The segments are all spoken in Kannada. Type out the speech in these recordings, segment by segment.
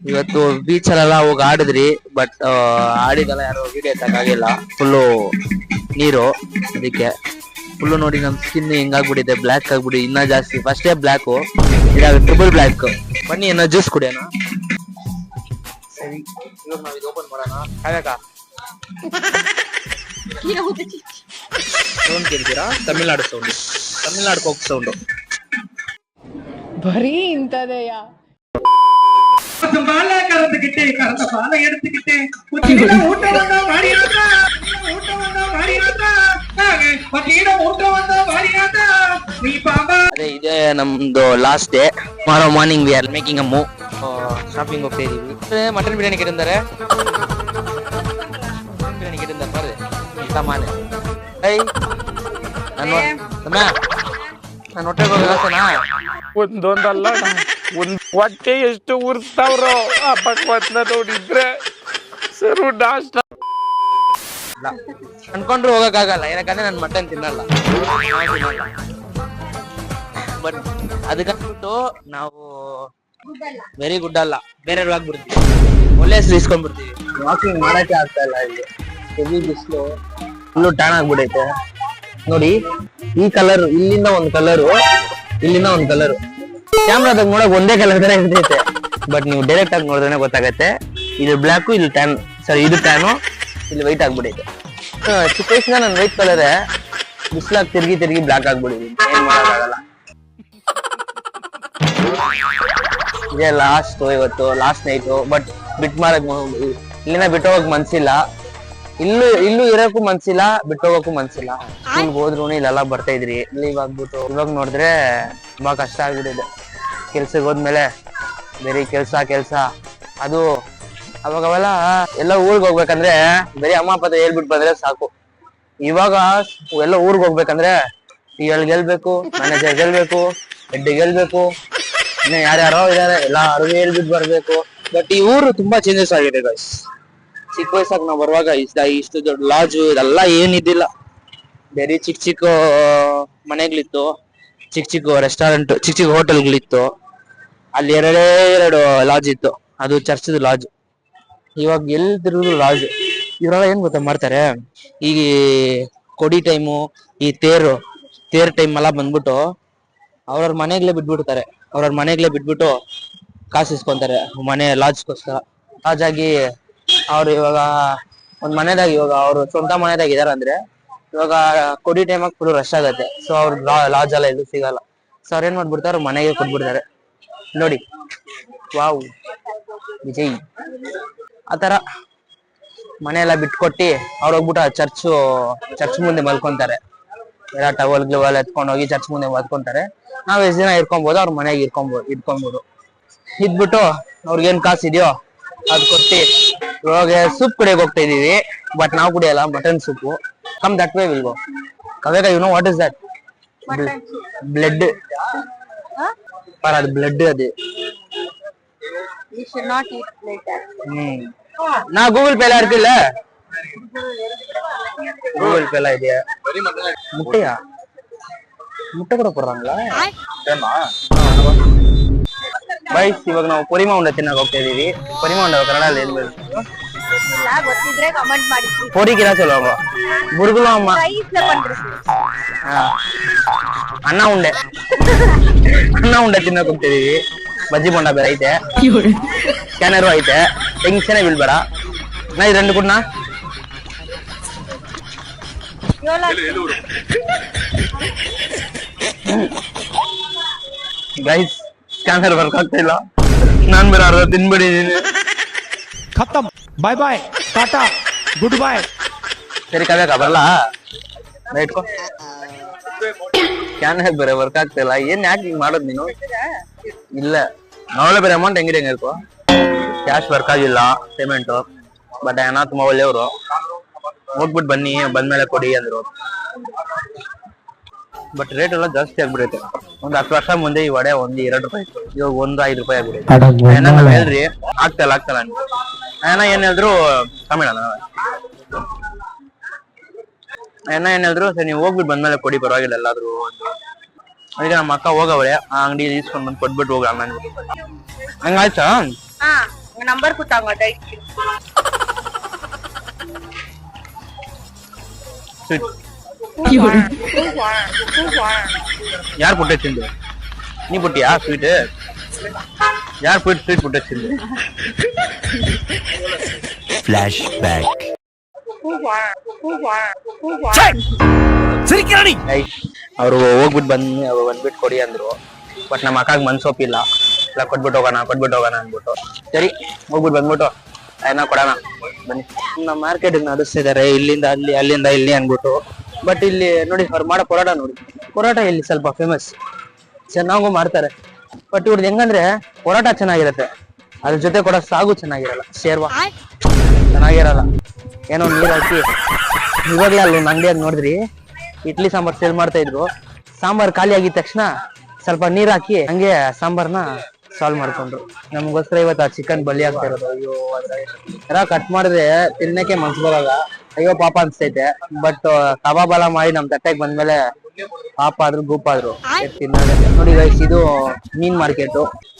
ಇವತ್ತು ಬೀಚ್ ಅಲ್ಲೆಲ್ಲ ಹೋಗಿ ಆಡಿದ್ರಿ. ಬಟ್ ಆಡಿದೆಲ್ಲ ಯಾರು ವಿಡಿಯೋ ಎತ್ತಕ್ಕಾಗಿಲ್ಲ, ಫುಲ್ಲು ನೀರು. ಅದಕ್ಕೆ ಫುಲ್ಲು ನೋಡಿ ನಮ್ ಸ್ಕಿನ್ ಹೆಂಗಾಗ್ಬಿಟ್ಟಿದೆ, ಬ್ಲ್ಯಾಕ್ ಆಗ್ಬಿಡಿ ಇನ್ನ ಜಾಸ್ತಿ. ಫಸ್ಟೇ ಬ್ಲ್ಯಾಕು, ಇದಾಗ ಟ್ರಿಬಲ್ ಬ್ಲ್ಯಾಕ್. ಬನ್ನಿ ಏನೋ ಜ್ಯೂಸ್ ಕುಡಿಯೋಣ. ಸರಿ, ಇವಾಗ ನಾವ್ ಇದು ಓಪನ್ ಮಾಡೋಣ. ಕಾವ್ಯಾಕ ಸೌಂಡ್ ಕೇಳ್ತೀರಾ? Tamil Nadu sound, Tamil Nadu coke sound. ಬರೀ ಇಂತದೆಯಾ? மாலை கறந்துக்கிட்டே கறந்த பாலை எடுத்துக்கிட்டே ஊட்ட வந்தா வாடியாத்தா, ஊட்ட வந்தா வாடியாத்தா, ஊட்ட வந்தா வாடியாத்தா, நீ பாபா. ಅದೇ ಇದೆ ನಮ್ದು ಲಾಸ್ಟ್ ಡೇ. ಮಾರೋ morning we are making a move. Shopping ಹೋಗ್ತಾ ಇದೀವಿ. ಮಟನ್ ಬಿರಿಯಾನಿ ಕೇಳಿದ್ದಾರೆ, ಮಟನ್ ಬಿರಿಯಾನಿ ಕೇಳಿದ್ದಾರೆ. ಬರ್ರಿ ಸಾಮಾನ್ಯ ನಾನು ಹೊಟ್ಟೆಗೆ ಹೋಗೋದಾ? ಒಂದೊಂದಲ್ಲ ಒಂದ್ ಹೊಟ್ಟೆ ಎಷ್ಟು ಉರ್ಸ್ತಾವ್ರೋ ಆ ಪಕ್ವತ್ನ ನೋಡಿದ್ರೆ ಸರು ನಾಷ್ಟ ಅನ್ಕೊಂಡ್ರು ಹೋಗಕ್ಕಾಗಲ್ಲ, ಯಾಕಂದ್ರೆ ನಾನು ಮಟನ್ ತಿನ್ನಲ್ಲ. ಬಟ್ ಅದಕ್ಕಂದ್ಬಿಟ್ಟು ನಾವು ವೆರಿ ಗುಡ್ ಅಲ್ಲ, ಬೇರೆ ಆಗ್ಬಿಡ್ತೀವಿ, ಒಳ್ಳೆ ಹೆಸರು ಇಸ್ಕೊಂಡ್ಬಿಡ್ತೀವಿ. ವಾಕಿಂಗ್ ಮಾಡಕ್ಕೆ ಆಗ್ತಾ ಇಲ್ಲ. ಇಲ್ಲಿ ಹೆವಿ ಬಿಸಿಲು, ಫುಲ್ಲು ಟ್ಯಾನ್ ಆಗ್ಬಿಡೈತೆ ನೋಡಿ. ಈ ಕಲರ್ ಇಲ್ಲಿಂದ ಒಂದ್ ಕಲರು, ಇಲ್ಲಿಂದ ಒಂದ್ ಕಲರು. ಕ್ಯಾಮ್ರಾದಾಗ ನೋಡಕ್ ಒಂದೇ ಕಲರ್ ತರ ಇರ್ತೈತೆ, ಬಟ್ ನೀವು ಡೈರೆಕ್ಟ್ ಆಗಿ ನೋಡಿದ್ರೆ ಗೊತ್ತಾಗತ್ತೆ. ಇದು ಬ್ಲ್ಯಾಕು, ಇಲ್ಲಿ ಟ್ಯಾನ್, ಸರಿ ಇದು ಟ್ಯಾನು, ಇಲ್ಲಿ ವೈಟ್ ಆಗ್ಬಿಡೈತೆ. ಚಿಕ್ಕ ವಯಸ್ಸಿನ ನನ್ ವೈಟ್ ಕಲರ್ ಬಿಸ್ಲಾಗ್ ತಿರ್ಗಿ ತಿರ್ಗಿ ಬ್ಲ್ಯಾಕ್ ಆಗ್ಬಿಡಿದೀನಿ, ಏನ್ ಮಾಡೋಕ್ಕಾಗಲ್ಲ. ಇದೇ ಲಾಸ್ಟ್ ಇವತ್ತು, ಲಾಸ್ಟ್ ನೈಟು. ಬಟ್ ಬಿಟ್ ಮಾರಕ್ ಇಲ್ಲಿನ ಬಿಟ್ಟು ಹೋಗಕ್ ಮನ್ಸಿಲ್ಲ, ಇಲ್ಲೂ ಇರೋಕ್ಕೂ ಮನ್ಸಿಲ್ಲ, ಬಿಟ್ಟು ಹೋಗಕ್ಕೂ ಮನ್ಸಿಲ್ಲ. ಇಲ್ಲಿಗೆ ಹೋದ್ರು ಇಲ್ಲೆಲ್ಲ ಬರ್ತಾ ಇದ್ರಿ, ಲೀವ್ ಆಗ್ಬಿಟ್ಟು ಇವಾಗ ನೋಡಿದ್ರೆ ತುಂಬಾ ಕಷ್ಟ ಆಗ್ಬಿಟ್ಟಿದೆ. ಕೆಲ್ಸಕ್ಕೆ ಹೋದ್ಮೇಲೆ ಬರೀ ಕೆಲ್ಸ ಅದು. ಅವಾಗವೆಲ್ಲ ಎಲ್ಲ ಊರ್ಗ್ ಹೋಗ್ಬೇಕಂದ್ರೆ ಬರೀ ಅಮ್ಮ ಅಪ್ಪ ಹೇಳ್ಬಿಟ್ಟು ಬಂದ್ರೆ ಸಾಕು. ಇವಾಗ ಎಲ್ಲ ಊರ್ಗ್ ಹೋಗ್ಬೇಕಂದ್ರೆ ಟಿಎಲ್ ಗೆಲ್ಬೇಕು, ಮ್ಯಾನೇಜರ್ ಗೆಲ್ಬೇಕು, ಹೆಡ್ ಗೆಲ್ಬೇಕು, ಇನ್ನು ಯಾರ್ಯಾರೋ ಇದಾರೆ ಎಲ್ಲಾರು ಹೇಳ್ಬಿಟ್ಟು ಬರ್ಬೇಕು. ಬಟ್ ಈ ಊರು ತುಂಬಾ ಚೇಂಜಸ್ ಆಗಿದೆ ಗೈಸ್. ಚಿಕ್ಕ ವಯಸ್ಸಾಗ ನಾವು ಬರುವಾಗ ಇಷ್ಟು ದೊಡ್ಡ ಲಾಜು ಇದೆಲ್ಲ ಏನಿದ್ದಿಲ್ಲ. ಬೇರೆ ಚಿಕ್ಕ ಮನೆಗಳಿತ್ತು, ಚಿಕ್ಕ ರೆಸ್ಟೋರೆಂಟ್, ಚಿಕ್ಕ ಹೋಟೆಲ್ಗಳಿತ್ತು. ಅಲ್ಲಿ ಎರಡು ಲಾಜ್ ಇತ್ತು, ಅದು ಚರ್ಚದ ಲಾಜ್. ಇವಾಗ ಎಲ್ದಿರೋದು ಲಾಜ್. ಇವರೆಲ್ಲ ಏನ್ ಗೊತ್ತಾ ಮಾಡ್ತಾರೆ, ಈಗ ಕೊಡಿ ಟೈಮು, ಈ ತೇರ್ ಟೈಮ್ ಎಲ್ಲ ಬಂದ್ಬಿಟ್ಟು ಅವ್ರವ್ರ ಮನೆಗ್ಲೇ ಬಿಟ್ಬಿಡ್ತಾರೆ. ಅವ್ರವ್ರ ಮನೆಗ್ಲೇ ಬಿಟ್ಬಿಟ್ಟು ಕಾಸು ಇಸ್ಕೊಂತಾರೆ ಮನೆ ಲಾಜ್ಗೋಸ್ಕರ. ಲಾಜ್ ಆಗಿ ಅವ್ರು ಇವಾಗ ಒಂದ್ ಮನೆದಾಗ, ಇವಾಗ ಅವ್ರು ಸ್ವಂತ ಮನೆದಾಗ ಇದಾರ ಅಂದ್ರೆ ಇವಾಗ ಕೊಡಿ ಟೈಮ್ ಫುಲ್ ರಶ್ ಆಗತ್ತೆ. ಸೊ ಅವ್ರ ಲಾಜ್ ಎಲ್ಲ ಎಲ್ಲೂ ಸಿಗಲ್ಲ. ಸೊ ಅವ್ರ ಏನ್ ಮಾಡ್ಬಿಡ್ತಾರೆ, ಮನೆಗೆ ಕೊಟ್ಬಿಡ್ತಾರೆ. ನೋಡಿ, ವಾವ್ ವಿಜಯ್ ಆತರ ಮನೆ ಎಲ್ಲ ಬಿಟ್ಕೊಟ್ಟಿ ಅವ್ರು ಹೋಗ್ಬಿಟ್ಟು ಚರ್ಚ್ ಮುಂದೆ ಮಲ್ಕೊಂತಾರೆ. ಎಲ್ಲ ಟವಲ್ ಗ್ಲವಲ್ ಎತ್ಕೊಂಡು ಹೋಗಿ ಚರ್ಚ್ ಮುಂದೆ ಮಲ್ಕೊಂತಾರೆ. ನಾವ್ ಎಷ್ಟ್ ದಿನ ಇರ್ಕೊಬೋದು, ಅವ್ರ ಮನೆಗೆ ಇಟ್ಕೊಬೋದು. ಇದ್ಬಿಟ್ಟು ಅವ್ರಿಗೇನ್ ಕಾಸು ಇದೆಯೋ ಅದ್ ಕೊಟ್ಟಿ ಇವಾಗ ಸೂಪ್ ಕುಡಿಯಕ್ ಹೋಗ್ತಾ ಇದೀವಿ. ಬಟ್ ನಾವ್ ಕುಡಿಯಲ್ಲ, mutton soup. Come that way will go. ಕವೇಗ you know what is that? Blood per ಅದು ಬ್ಲಡ್ ಅದು. ನಾ ಗೂಗಲ್ ಪೇ ಎಲ್ಲ ಇರ್ತಿಲ್ಲ, ಗೂಗಲ್ ಪೇ ಎಲ್ಲ ಇದೆಯಾ? ಮುಟ್ಟೆಯಾ? ಮುಟ್ಟೆ ಕೂಡ ಕೊಡ್ರಂಗಿಲ್ಲ. ಬೈಸ್ ಇವಾಗ ನಾವು ಕೊರಿಮಾ ಉಂಡೆ ತಿನ್ನಕ್ ಹೋಗ್ತಾ ಇದೀವಿ. ಕೊರಿಮಾ ಉಂಡೆ ಕನ್ನಡದಲ್ಲಿ ಏನ್ ಬೇಕು ಗೊತ್ತಿದ್ರೆ ಕಮೆಂಟ್ ಮಾಡಿ. பொரிக்கிறா சொல்லுவாங்க, முருகுலாம் அம்மா. ಅನ್ನ ಉಂಡೆ ತಿನ್ನಕ್ ಹೋಗ್ತಿದೀವಿ. ಬಜ್ಜಿ ಬೊಂಡ ಬೇರೆ ಐತೆ, ಸ್ಕ್ಯಾನರು ಐತೆ. ಟೆನ್ಷನ್ ಬೀಳ್ಬೇಡ. ನಾ ಇದು ರೆಂಡು ಕೊಡ್ನಾ? ಗೈಸ್ ಸ್ಕ್ಯಾನರ್ ವರ್ಕ್ ಆಗ್ತಾ ಇಲ್ಲ, ನಾನ್ ಬೇರೆ ಅರ್ಧ ತಿನ್ಬಿಡಿದೀನಿ. ಖತಮ್, ಬಾಯ್ ಬಾಯ್, ಟಾಟಾ, ಗುಡ್ ಬಾಯ್. ಸರಿ ಕವ್ಯಾಕ ಬರಲ್ಲ, ಇಟ್ಕೋ. ಸ್ಕ್ಯಾನರ್ ಬೇರೆ ವರ್ಕ್ ಆಗ್ತಾ ಇಲ್ಲ. ಏನ್ ಯಾಕೆ ಹಿಂಗ್ ಮಾಡೋದ್ ನೀನು? ಇಲ್ಲ ನಾವಳೆ ಬೇರೆ ಅಮೌಂಟ್ ಹೆಂಗಿದೆ ಇರ್ಕೋ. ಕ್ಯಾಶ್ ವರ್ಕ್ ಆಗಿಲ್ಲ ಪೇಮೆಂಟ್. ಬಟ್ ಅಣ್ಣ ತುಂಬಾ ಒಳ್ಳೆಯವರು, ಹೋಗ್ಬಿಟ್ಟು ಬನ್ನಿ, ಬಂದ್ಮೇಲೆ ಕೊಡಿ ಅಂದ್ರು. ಬಟ್ ರೇಟ್ ಎಲ್ಲ ಜಾಸ್ತಿ ಆಗ್ಬಿಡೈತೆ. ಒಂದ್ 10 ವರ್ಷ ಮುಂದೆ ಈ ವಡೆ ಒಂದ್ 2 ರೂಪಾಯಿ ಇತ್ತು, ಇವಾಗ 1 5 ರೂಪಾಯಿ ಆಗ್ಬಿಡೈತೆ. ನಾವ್ ಹೇಳ್ರಿ ಆಗ್ತಲ್ಲ ಅಣ್ಣ ಏನ್ ಹೇಳಿದ್ರು ತಮಿಳ ಅಣ್ಣ ಏನ್ ಹೇಳಿದ್ರು, ಸರಿ ನೀವು ಹೋಗ್ಬಿಟ್ಟು ಬಂದ್ಮೇಲೆ ಕೊಡಿ ಪರವಾಗಿಲ್ಲ ಎಲ್ಲಾದ್ರು. ಅದಕ್ಕೆ ನಮ್ಮ ಅಕ್ಕ ಹೋಗವಳೆ, ಆ ಅಂಗಡಿ ಇಸ್ಕೊಂಡ್ ಬಂದ್ ಕೊಟ್ಬಿಟ್ಟು ಹೋಗ ಅಣ್ಣ. ಹಂಗಾಯ್ತಾ? ನಂಬರ್ ಕೊಟ್ಟಾಗ ಡೈಟ್ ಯಾರು ಪುಟ್ಟ ತಿಂದು ನೀ ಪುಟ್ಟಿಯಾ ಸ್ವೀಟ್ ಯಾರು ಸ್ವೀಟ್ ಪುಟ್ಟ ತಿಂದು ಫ್ಲಾಶ್ ಬ್ಯಾಕ್ ಅವ್ರು ಹೋಗ್ಬಿಟ್ಟು ಬಂದ್ಬಿಟ್ಟು ಕೊಡಿ ಅಂದ್ರು ಬಟ್ ನಮ್ಮ ಅಕ್ಕಾಗ ಮನ್ಸೊಪ್ಪಿಲ್ಲ ಇಲ್ಲ ಕೊಟ್ಬಿಟ್ಟು ಹೋಗೋಣ ಅಂದ್ಬಿಟ್ಟು ಸರಿ ಹೋಗ್ಬಿಟ್ಟು ಬಂದ್ಬಿಟ್ಟು ಏನೋ ಕೊಡೋಣ ಬನ್ನಿ. ನಮ್ಮ ಮಾರ್ಕೆಟ್ ನಡೆಸ್ತಿದ್ದಾರೆ ಇಲ್ಲಿಂದ ಅಲ್ಲಿ ಅಲ್ಲಿಂದ ಇಲ್ಲಿ ಅನ್ಬಿಟ್ಟು. ಬಟ್ ಇಲ್ಲಿ ನೋಡಿ ಅವ್ರು ಮಾಡೋ ಪರೋಟ ನೋಡಿ, ಪರೋಟ ಇಲ್ಲಿ ಸ್ವಲ್ಪ ಫೇಮಸ್, ಚೆನ್ನಾಗೂ ಮಾಡ್ತಾರೆ. ಬಟ್ ಇವ್ರದ್ದು ಹೆಂಗಂದ್ರೆ ಪರೋಟ ಚೆನ್ನಾಗಿರತ್ತೆ, ಅದ್ರ ಜೊತೆ ಕೂಡ ಸಾಗು ಚೆನ್ನಾಗಿರಲ್ಲ, ಶೇರ್ವಾ ಚೆನ್ನಾಗಿರಲ್ಲ. ಏನೋ ನೀರ್ ಹಾಕಿ ಇವಾಗ್ಲೇ ಅಲ್ಲಿ ಒಂದು ಅಂಗಡಿಯಾಗ ನೋಡಿದ್ರಿ ಇಡ್ಲಿ ಸಾಂಬಾರ್ ಸೇಲ್ ಮಾಡ್ತಾ ಇದ್ರು. ಸಾಂಬಾರ್ ಖಾಲಿ ಆಗಿದ ತಕ್ಷಣ ಸ್ವಲ್ಪ ನೀರ್ ಹಾಕಿ ಹಂಗೆ ಸಾಂಬಾರ್ನ ಸಾಲ್ವ್ ಮಾಡ್ಕೊಂಡ್ರು. ನಮಗೋಸ್ಕರ ಇವತ್ತು ಆ ಚಿಕನ್ ಬಲಿ ಆಗ್ತಾ ಇರೋದು. ಅಯ್ಯೋ ಅದ್ರ ಕಟ್ ಮಾಡಿದ್ರೆ ತಿನ್ನಕ್ಕೆ ಮನ್ಸು ಬರಲ್ಲ, ಅಯ್ಯೋ ಪಾಪ ಅನ್ಸ್ತೈತೆ. ಬಟ್ ಕಬಾಬ್ ಎಲ್ಲ ಮಾಡಿ ನಮ್ ತಟ್ಟೆಗೆ ಬಂದ್ಮೇಲೆ ಪಾಪ ಆದ್ರು ಗೂಪಾದ್ರು ತಿನ್ನೋದೇ. ನೋಡಿ ಗೈಸ್, ಇದು ಮೀನ್ ಮಾರ್ಕೆಟ್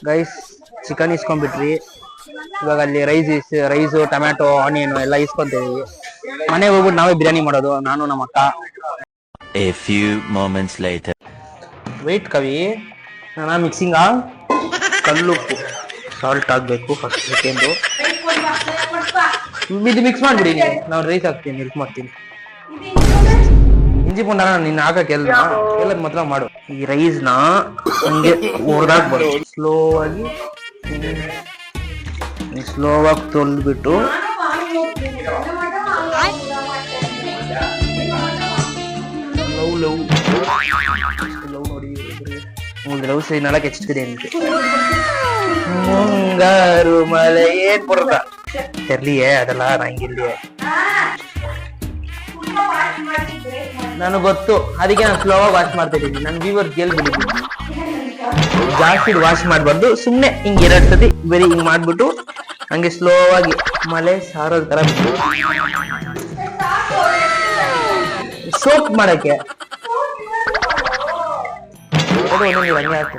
ಗೈಸ್. ಚಿಕನ್ ಇಸ್ಕೊಂಡ್ಬಿಟ್ರಿ, ಇವಾಗ ಅಲ್ಲಿ ರೈಸು ಟೊಮ್ಯಾಟೊ ಆನಿಯನ್ ಎಲ್ಲ ಇಸ್ಕೊಂತೀವಿ. ಮನೆಗೆ ಹೋಗ್ಬಿಟ್ಟು ನಾವೇ ಬಿರಿಯಾನಿ ಮಾಡೋದು, ನಾನು ನಮ್ಮ ಅಕ್ಕ. A few moments later. Wait Kavi, ನಾನು ಮಿಕ್ಸಿಂಗ್ ಕಲ್ಲುಪ್ಪು ಸಾಲ್ಟ್ ಹಾಕ್ಬೇಕು ಫಸ್ಟ್. ಸೆಕೆಂಡು ಇದು ಮಿಕ್ಸ್ ಮಾಡ್ಬಿಡಿ ನೀವು, ನಾವು ರೈಸ್ ಹಾಕ್ತೀನಿ, ಮಿಲ್ಕ್ ಮಾಡ್ತೀನಿ. ಇಂಜಿ ಪುಂಡ ನಿನ್ನ ಹಾಕಕ್ ಎಲ್ಲದ್ ಮಾತ್ರ ಮಾಡು. ಈ ರೈಸ್ ನ ಹಂಗೆ ಹೊಡೆದಾಕ್ಬಾರ್ದು, ಸ್ಲೋ ಆಗಿ ತೊಳ್ಬಿಟ್ಟು ಲವ್ ಸೈ ನಾಲ್ಕು ಹೆಚ್ಚಿದೆ ಅಂತೆ. ಮುಂಗಾರು ಮಳೆ ಏನ್ ಬರುತ್ತ ತೆರ್ಲಿಯೇ ಅದೆಲ್ಲ ನಂಗಿಲ್ಲಿಯೇ ನನಗೆ ಗೊತ್ತು, ಅದಕ್ಕೆ ನಾನು ಸ್ಲೋ ಆಗಿ ವಾಶ್ ಮಾಡ್ತಾ ಇದ್ದೀನಿ. ನನ್ ವ್ಯೂವರ್ ಗೆಲ್ಬಿಟ್ಟಿದ್ದೀನಿ, ಜಾಸ್ತಿ ವಾಶ್ ಮಾಡ್ಬಾರ್ದು, ಸುಮ್ನೆ ಹಿಂಗ್ 2 ಸತಿ ಬರೀ ಹಿಂಗ್ ಮಾಡ್ಬಿಟ್ಟು ಹಂಗೆ ಸ್ಲೋ ಆಗಿ ಮಳೆ ಸಾರೋದ್ ತರ ಬಿಟ್ಟು ಸೋಪ್ ಮಾಡಕ್ಕೆ ಹಂಗೆ ಹಾಕು,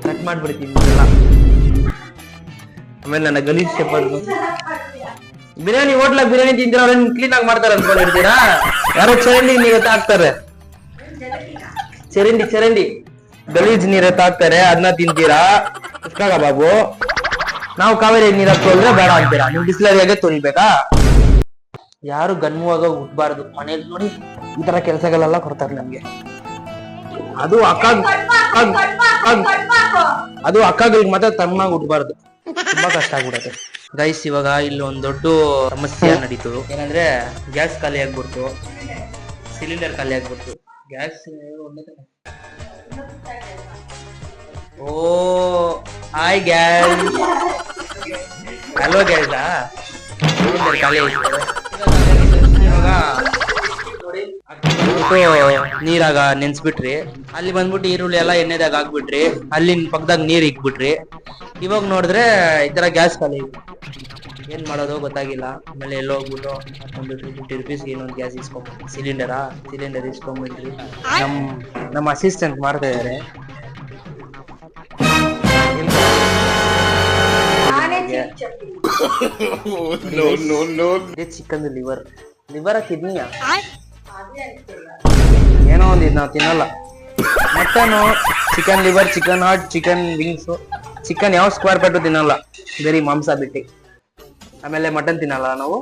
ಕಟ್ ಮಾಡ್ಬಿಡ್ತೀನಿ ಎಲ್ಲ. ಆಮೇಲೆ ನನ್ನ ಗಲೀಜ್ ಶೆಪರ್ದು ಬಿರಿಯಾನಿ ಹೋಟ್ಲಾಗ ಬಿರಿಯಾನಿ ತಿಂತೀರ, ಅವ್ರೇನ್ ಕ್ಲೀನ್ ಆಗಿ ಮಾಡ್ತಾರ ಅನ್ಕೊಂಡಿರ್ತೀರಾ? ಯಾರೋ ಚರಂಡಿ ನೀರು ಹಾಕ್ತಾರೆ, ಚರಂಡಿ ಗಲೀಜ್ ನೀರು ಹಾಕ್ತಾರೆ, ಅದನ್ನ ತಿಂತೀರಾ? ಉಸ್ಕಾಗ ಬಾಬು, ನಾವು ಕಾವೇರಿ ನೀರ್ ಹಾಕೋದ್ರೆ ಬೇಡ ಅಂತೀರಾ? ನೀವು ಬಿಸ್ಲರಿಯಾಗೆ ತೊಳಿಬೇಕಾ? ಯಾರು ಗನ್ಮುವಾಗ ಉಟ್ಬಾರ್ದು. ಮನೇಲಿ ನೋಡಿ ಈ ತರ ಕೆಲ್ಸಗಳೆಲ್ಲ ಕೊಡ್ತಾರೆ ನಮ್ಗೆ. ಅದು ಅಕ್ಕಗಳಿಗೆ ಮಾತ್ರ ತಮ್ಮಾಗ ಉಟ್ಬಾರ್ದು, ತುಂಬಾ ಕಷ್ಟ ಆಗ್ಬಿಡತ್ತೆ ಗೈಸ್. ಇವಾಗ ಇಲ್ಲಿ ಒಂದ್ ದೊಡ್ಡ ಸಮಸ್ಯೆ ನಡೀತು. ಏನಂದ್ರೆ ಗ್ಯಾಸ್ ಖಾಲಿ ಆಗ್ಬಿಡ್ತು, ಸಿಲಿಂಡರ್ ಖಾಲಿ ಆಗ್ಬಿಡ್ತು. ಗ್ಯಾಸ್ ಓ ಹಾಯ್ ಗ್ಯಾಸ್, ಹಲೋ ಗ್ಯಾಸಾ, ಸಿಲಿಂಡರ್ ಖಾಲಿ ಆಯ್ತು. ನೀರಾಗ ನೆನ್ಸ್ಬಿಟ್ರಿ, ಅಲ್ಲಿ ಬಂದ್ಬಿಟ್ಟು ಈರುಳ್ಳಿ ಎಲ್ಲ ಎಣ್ಣೆದಾಗ ಹಾಕ್ಬಿಟ್ರಿ, ಅಲ್ಲಿನ ಪಕ್ಕದಾಗ ನೀರ್ ಇಕ್ಬಿಟ್ರಿ. ಇವಾಗ ನೋಡಿದ್ರೆ ಈ ತರ ಗ್ಯಾಸ್ ಖಾಲಿ. ಏನ್ ಮಾಡೋದು ಗೊತ್ತಾಗಿಲ್ಲ. ಆಮೇಲೆ ಎಲ್ಲ ಹೋಗ್ಬಿಟ್ಟು ಒಂದು 50 ರೂಪೀಸ್ಗೆ ಇನ್ನೊಂದು ಗ್ಯಾಸ್ ಇಸ್ಕೊಂಡ್ಬಿಟ್ರಿ, ಸಿಲಿಂಡರ್ ಇಸ್ಕೊಂಡ್ಬಿಟ್ರಿ. ನಮ್ಮ ಅಸಿಸ್ಟೆಂಟ್ ಮಾಡ್ತಾ ಇದಾರೆ. ಚಿಕನ್ ಲಿವರ್ ಕಿಡ್ನಿಯ ಏನೋ ಒಂದಿದ್ ನಾವು ತಿನ್ನಲ್ಲ. Mutton, chicken liver, chicken heart, chicken wings, chicken ಯಾವ ಸ್ಕ್ವೇರ್ ಪಟ್ಟು ತಿನ್ನಲ್ಲ, ಬರೀ ಮಾಂಸ ಬಿಟ್ಟಿ. ಆಮೇಲೆ ಮಟನ್ ತಿನ್ನಲ್ಲ ನಾವು,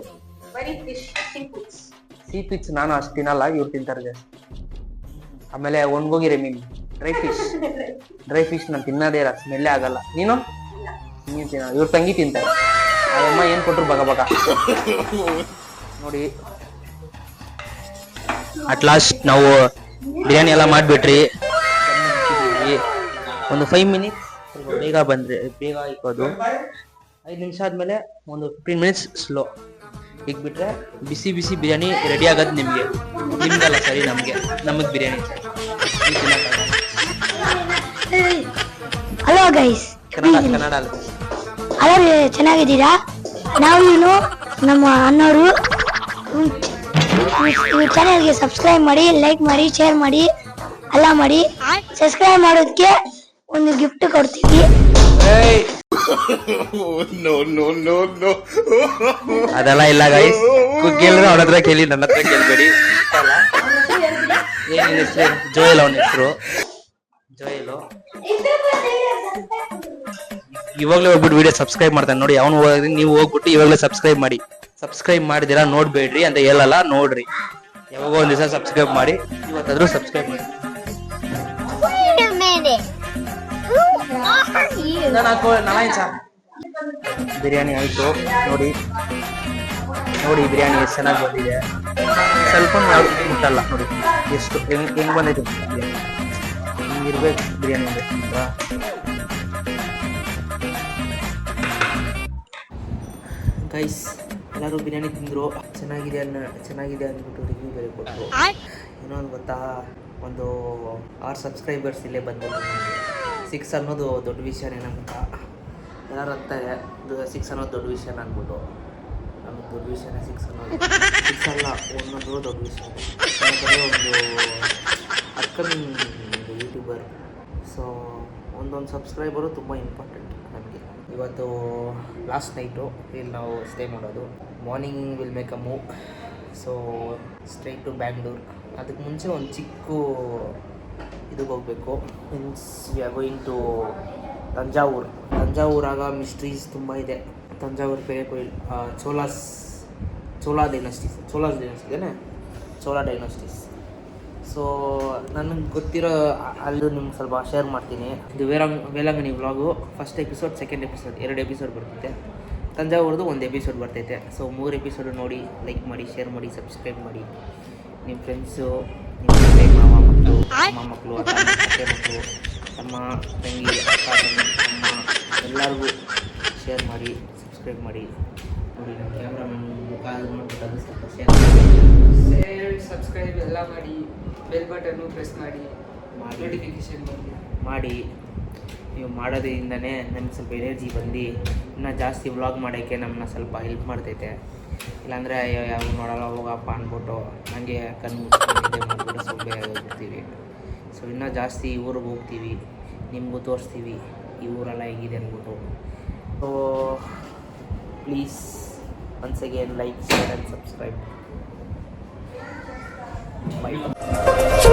ಸೀ ಫಿಶ್ ನಾನು ಅಷ್ಟು ತಿನ್ನಲ್ಲ, ಇವ್ರು ತಿಂತಾರೆ ಜಾಸ್ತಿ. ಆಮೇಲೆ ಒಣಗೋಗಿರೋ ಮೀನು, ಡ್ರೈ ಫಿಶ್ ನಾನು ತಿನ್ನೋದೇ ಇಲ್ಲ, ಸ್ಮೆಲ್ಲೇ ಆಗಲ್ಲ. ನೀನು ತಿನ್ನ, ಇವ್ರ ತಂಗಿ ತಿಂತಾರೆ. ಅಮ್ಮ ಏನ್ ಕೊಟ್ರು ಬಗ ನೋಡಿ. ಅಟ್ ಲಾಸ್ಟ್ ನಾವು ಬಿರಿಯಾನಿ ಎಲ್ಲ ಮಾಡ್ಬಿಟ್ರಿ. ಒಂದು 5 ಮಿನಿಟ್ಸ್ ಬೇಗ ಬಂದ್ರೆ ಬೇಗ ಇಕ್ಕೋದು. 5 ನಿಮಿಷ ಆದ್ಮೇಲೆ ಒಂದು 15 ಮಿನಿಟ್ಸ್ ಸ್ಲೋ ಇಕ್ಬಿಟ್ರೆ ಬಿಸಿ ಬಿರಿಯಾನಿ ರೆಡಿ ಆಗೋದು ನಿಮ್ಗೆ. ನಿಮ್ಗಲ್ಲ ಸರಿ, ನಮಗ್ ಬಿರಿಯಾನಿ ಹಲೋ ಗೈಸ್, ಕನ್ನಡ ಅಲ್ಲ. ಹಲೋ, ಚೆನ್ನಾಗಿದ್ದೀರಾ? ನಾವು ನಮ್ಮ ಅಣ್ಣವರು ಈ ಚಾನೆಲ್ಗೆ ಸಬ್ಸ್ಕ್ರೈಬ್ ಮಾಡಿ, ಲೈಕ್ ಮಾಡಿ, ಶೇರ್ ಮಾಡಿ, ಎಲ್ಲ ಮಾಡಿ. ಸಬ್ಸ್ಕ್ರೈಬ್ ಮಾಡೋದಕ್ಕೆ ಒಂದು ಗಿಫ್ಟ್ ಕೊಡ್ತೀವಿ. ಅದೆಲ್ಲ ಇಲ್ಲ ಗೈಸ್, ಕೇಳಿದ್ರೆ ಅವ್ರ ಹತ್ರ ಕೇಳಿ, ನನ್ನ ಹತ್ರ ಕೇಳ್ಬೇಡಿ. ಏನ್ ಹೆಸರು? ಜೋಯಲ್ ಅವನ ಹೆಸರು ಜೋಯಲು. ಇವಾಗ್ಲೇ ಹೋಗ್ಬಿಟ್ಟು ವಿಡಿಯೋ ಸಬ್ಸ್ಕ್ರೈಬ್ ಮಾಡ್ತಾನೆ ನೋಡಿ. ಅವನು ಹೋಗಿ ನೀವು ಹೋಗ್ಬಿಟ್ಟು ಇವಾಗಲೇ ಸಬ್ಸ್ಕ್ರೈಬ್ ಮಾಡಿ. ಸಬ್ಸ್ಕ್ರೈಬ್ ಮಾಡಿದಿರಾ ನೋಡ್ಬೇಡ್ರಿ ಅಂತ ಹೇಳಲ್ಲ, ನೋಡ್ರಿ. ಯಾವಾಗೋ ಒಂದ್ ದಿವಸ ಸಬ್ಸ್ಕ್ರೈಬ್ ಮಾಡಿ, ಇವತ್ತಾದ್ರೂ ಸಬ್ಸ್ಕ್ರೈಬ್ ಮಾಡಿ. ಬಿರಿಯಾನಿ ಆಯ್ತು ನೋಡಿ. ನೋಡಿ ಬಿರಿಯಾನಿ ಎಷ್ಟು ಚೆನ್ನಾಗಿ ಬಂದಿದೆ. ಸ್ವಲ್ಪ ಯಾವ್ದು ಮುಟ್ಟಲ್ಲ ನೋಡಿ, ಎಷ್ಟು ಹೆಂಗ್ ಬಂದೈತೆ ಹಿಂಗಿರ್ಬೇಕು ಬಿರಿಯಾನಿ ಅಂದ್ರೆ. ಗೈಸ್ ಎಲ್ಲರೂ ಬಿರಿಯಾನಿ ತಿಂದರು, ಚೆನ್ನಾಗಿದೆ ಅಂದ್ಬಿಟ್ಟು ರಿವ್ಯೂ ಬೇರೆ ಕೊಟ್ಟರು. ಇನ್ನೊಂದು ಗೊತ್ತಾ, ಒಂದು 6 ಸಬ್ಸ್ಕ್ರೈಬರ್ಸ್ ಇಲ್ಲೇ ಬಂದರು. 6 ಅನ್ನೋದು ದೊಡ್ಡ ವಿಷಯನೇ ನಮ್ಗೆ. ಎಲ್ಲರೂ ಅಂತಾರೆ 6 ಅನ್ನೋದು ದೊಡ್ಡ ವಿಷಯ ಅಂದ್ಬಿಟ್ಟು. ನಮ್ಗೆ ದೊಡ್ಡ ವಿಷಯನೇ 6 ಅನ್ನೋದು. 6 ಅಲ್ಲ, ಒಂದೊಂದು ದೊಡ್ಡ ವಿಷಯ. ಒಂದು ಅಪ್ಕಮಿಂಗ್ ಯೂಟ್ಯೂಬರ್. ಸೊ ಒಂದೊಂದು ಸಬ್ಸ್ಕ್ರೈಬರು ತುಂಬ ಇಂಪಾರ್ಟೆಂಟ್ ನಮಗೆ. ಇವತ್ತು ಲಾಸ್ಟ್ ನೈಟು ಇಲ್ಲಿ ನಾವು ಸ್ಟೇ ಮಾಡೋದು. Morning will make a move. So straight to Bangalore. ಅದಕ್ಕೆ ಮುಂಚೆ ಒಂದು ಚಿಕ್ಕ ಇದಕ್ಕೆ ಹೋಗಬೇಕು. Means we are going to ತಂಜಾವೂರಾಗ ಮಿಸ್ಟ್ರೀಸ್ ತುಂಬ ಇದೆ. ತಂಜಾವೂರು ಪೇರೆ ಕೊಯ್ಲ್, ಚೋಳಾ ಡೈನಸ್ಟೀಸ್. ಸೊ ನನಗೆ ಗೊತ್ತಿರೋ ಅಲ್ಲೂ ನಿಮ್ಗೆ ಸ್ವಲ್ಪ ಶೇರ್ ಮಾಡ್ತೀನಿ. ಇದು Velankanni vlog. First episode, second episode, 2 episode ಬರ್ತೈತೆ. ತಂಜಾವೂರ್ದು 1 ಎಪಿಸೋಡ್ ಬರ್ತೈತೆ. ಸೊ 3 ಎಪಿಸೋಡು ನೋಡಿ, ಲೈಕ್ ಮಾಡಿ, ಶೇರ್ ಮಾಡಿ, ಸಬ್ಸ್ಕ್ರೈಬ್ ಮಾಡಿ. ನಿಮ್ಮ ಫ್ರೆಂಡ್ಸು, ನಿಮ್ಮ ತಂದೆ, ಮಾವ ಮಕ್ಕಳು, ಅಮ್ಮ ಮಕ್ಕಳು, ಅತ್ತೆ ಮಕ್ಕಳು, ತಮ್ಮ ತಂಗಿ, ಅಕ್ಕ ತಂಗಿ, ಅಮ್ಮ ಎಲ್ಲರಿಗೂ ಶೇರ್ ಮಾಡಿ, ಸಬ್ಸ್ಕ್ರೈಬ್ ಮಾಡಿ. ನೋಡಿ ನಮ್ಮ ಕ್ಯಾಮ್ರಾಮನ್ ಮುಖ ನೋಡ್ಬಿಟ್ಟು ಅದು ಸ್ವಲ್ಪ ಶೇರ್ ಸಬ್ಸ್ಕ್ರೈಬ್ ಎಲ್ಲ ಮಾಡಿ, ಬೆಲ್ ಬಟನ್ನು ಪ್ರೆಸ್ ಮಾಡಿ, ನೋಟಿಫಿಕೇಶನ್ ಮಾಡಿ. ನೀವು ಮಾಡೋದ್ರಿಂದನೇ ನಮ್ಗೆ ಸ್ವಲ್ಪ ಎನರ್ಜಿ ಬಂದು ಇನ್ನೂ ಜಾಸ್ತಿ ವ್ಲಾಗ್ ಮಾಡೋಕ್ಕೆ ನಮ್ಮನ್ನ ಸ್ವಲ್ಪ ಹೆಲ್ಪ್ ಮಾಡ್ತೈತೆ. ಇಲ್ಲಾಂದರೆ ಯಾವ ನೋಡಲ್ಲ ಹೋಗಪ್ಪ ಅಂದ್ಬಿಟ್ಟು ನನಗೆ ಕಣ್ಣು ಮುಚ್ಚಿಬಿಟ್ಟು ಸೊಬ್ಬೆ ಹೋಗ್ಬಿಡ್ತೀವಿ. ಸೊ ಇನ್ನೂ ಜಾಸ್ತಿ ಊರಿಗೆ ಹೋಗ್ತೀವಿ, ನಿಮಗೂ ತೋರಿಸ್ತೀವಿ ಈ ಊರೆಲ್ಲ ಹೇಗಿದೆ ಅಂದ್ಬಿಟ್ಟು. So please once again like, share and subscribe. Bye.